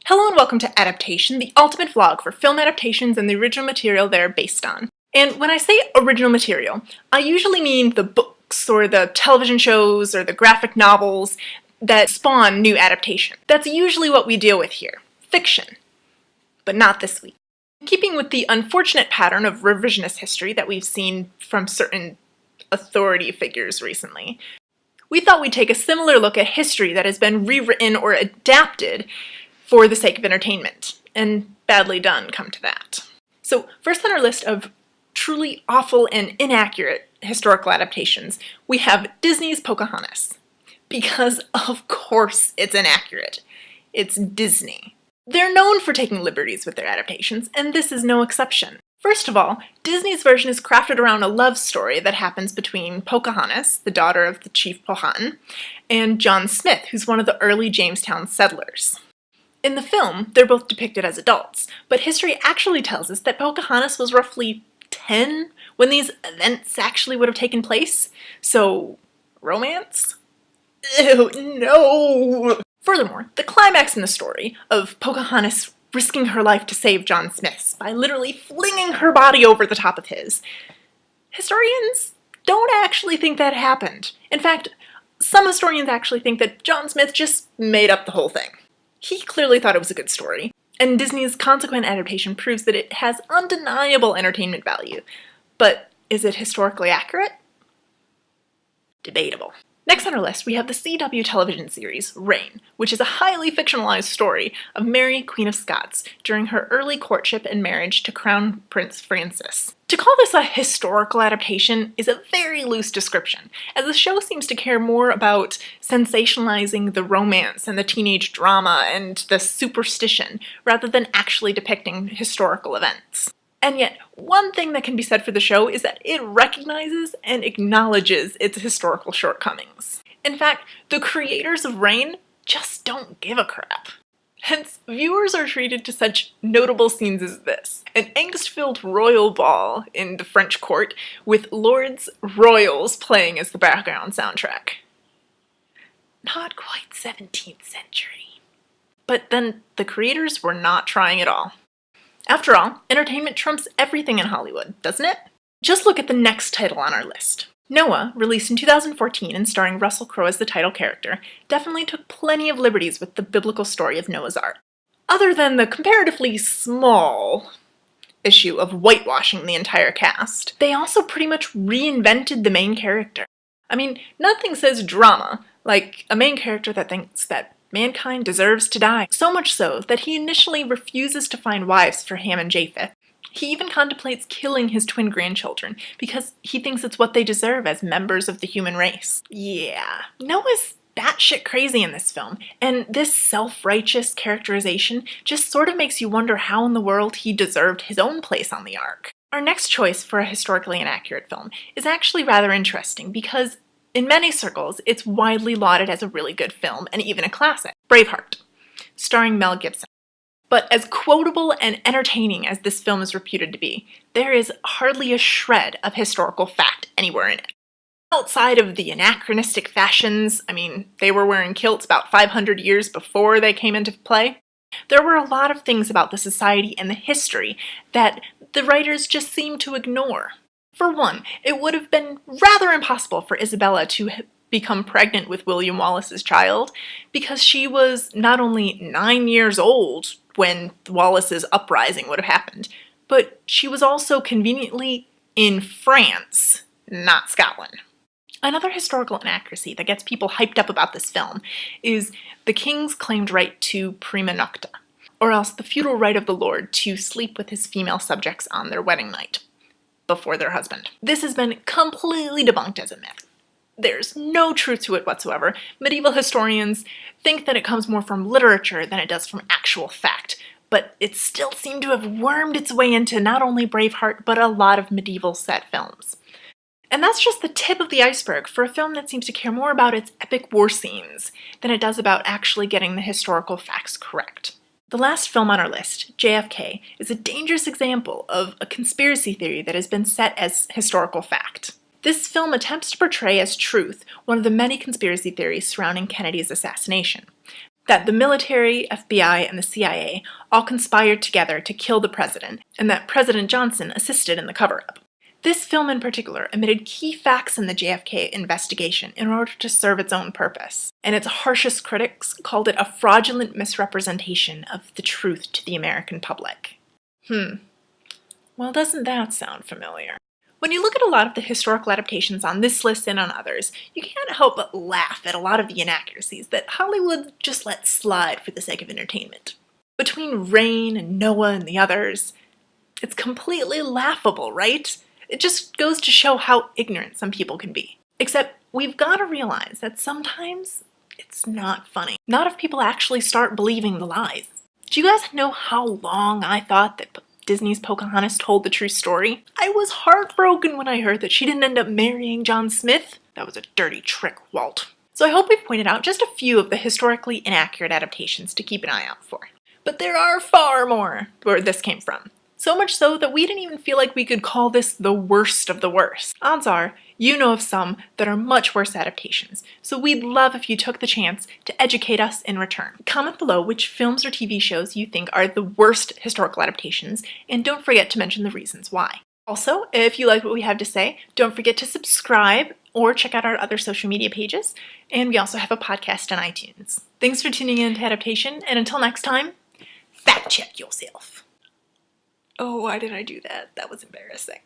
Hello and welcome to Adaptation, the ultimate vlog for film adaptations and the original material they're based on. And when I say original material, I usually mean the books or the television shows or the graphic novels that spawn new adaptation. That's usually what we deal with here. Fiction. But not this week. Keeping with the unfortunate pattern of revisionist history that we've seen from certain authority figures recently, we thought we'd take a similar look at history that has been rewritten or adapted for the sake of entertainment, and badly done, come to that. So first on our list of truly awful and inaccurate historical adaptations, we have Disney's Pocahontas. Because of course it's inaccurate. It's Disney. They're known for taking liberties with their adaptations, and this is no exception. First of all, Disney's version is crafted around a love story that happens between Pocahontas, the daughter of the chief Powhatan, and John Smith, who's one of the early Jamestown settlers. In the film, they're both depicted as adults, but history actually tells us that Pocahontas was roughly 10 when these events actually would have taken place. So, romance? Ew, no! Furthermore, the climax in the story of Pocahontas risking her life to save John Smith's by literally flinging her body over the top of his, historians don't actually think that happened. In fact, some historians actually think that John Smith just made up the whole thing. He clearly thought it was a good story, and Disney's consequent adaptation proves that it has undeniable entertainment value. But is it historically accurate? Debatable. Next on our list, we have the CW television series, Reign, which is a highly fictionalized story of Mary, Queen of Scots, during her early courtship and marriage to Crown Prince Francis. To call this a historical adaptation is a very loose description, as the show seems to care more about sensationalizing the romance and the teenage drama and the superstition, rather than actually depicting historical events. And yet, one thing that can be said for the show is that it recognizes and acknowledges its historical shortcomings. In fact, the creators of Reign just don't give a crap. Hence, viewers are treated to such notable scenes as this: an angst-filled royal ball in the French court with Lords Royals playing as the background soundtrack. Not quite 17th century. But then, the creators were not trying at all. After all, entertainment trumps everything in Hollywood, doesn't it? Just look at the next title on our list. Noah, released in 2014 and starring Russell Crowe as the title character, definitely took plenty of liberties with the biblical story of Noah's Ark. Other than the comparatively small issue of whitewashing the entire cast, they also pretty much reinvented the main character. I mean, nothing says drama like a main character that thinks that mankind deserves to die. So much so that he initially refuses to find wives for Ham and Japheth. He even contemplates killing his twin grandchildren because he thinks it's what they deserve as members of the human race. Yeah, Noah's batshit crazy in this film, and this self-righteous characterization just sort of makes you wonder how in the world he deserved his own place on the Ark. Our next choice for a historically inaccurate film is actually rather interesting because in many circles, it's widely lauded as a really good film, and even a classic. Braveheart, starring Mel Gibson. But as quotable and entertaining as this film is reputed to be, there is hardly a shred of historical fact anywhere in it. Outside of the anachronistic fashions, I mean, they were wearing kilts about 500 years before they came into play, there were a lot of things about the society and the history that the writers just seemed to ignore. For one, it would have been rather impossible for Isabella to become pregnant with William Wallace's child, because she was not only 9 years old when Wallace's uprising would have happened, but she was also conveniently in France, not Scotland. Another historical inaccuracy that gets people hyped up about this film is the king's claimed right to prima nocta, or else the feudal right of the lord to sleep with his female subjects on their wedding night before their husband. This has been completely debunked as a myth. There's no truth to it whatsoever. Medieval historians think that it comes more from literature than it does from actual fact, but it still seemed to have wormed its way into not only Braveheart, but a lot of medieval set films. And that's just the tip of the iceberg for a film that seems to care more about its epic war scenes than it does about actually getting the historical facts correct. The last film on our list, JFK, is a dangerous example of a conspiracy theory that has been set as historical fact. This film attempts to portray as truth one of the many conspiracy theories surrounding Kennedy's assassination. that the military, FBI, and the CIA all conspired together to kill the president, and that President Johnson assisted in the cover-up. This film in particular omitted key facts in the JFK investigation in order to serve its own purpose, and its harshest critics called it a fraudulent misrepresentation of the truth to the American public. Well, doesn't that sound familiar? When you look at a lot of the historical adaptations on this list and on others, you can't help but laugh at a lot of the inaccuracies that Hollywood just let slide for the sake of entertainment. Between Rain and Noah and the others, it's completely laughable, right? It just goes to show how ignorant some people can be. Except we've got to realize that sometimes it's not funny. Not if people actually start believing the lies. Do you guys know how long I thought that Disney's Pocahontas told the true story? I was heartbroken when I heard that she didn't end up marrying John Smith. That was a dirty trick, Walt. So I hope we've pointed out just a few of the historically inaccurate adaptations to keep an eye out for. But there are far more where this came from. So much so that we didn't even feel like we could call this the worst of the worst. Odds are, you know of some that are much worse adaptations, so we'd love if you took the chance to educate us in return. Comment below which films or TV shows you think are the worst historical adaptations, and don't forget to mention the reasons why. Also, if you like what we have to say, don't forget to subscribe or check out our other social media pages, and we also have a podcast on iTunes. Thanks for tuning in to Adaptation, and until next time, fact check yourself. Oh, why did I do that? That was embarrassing.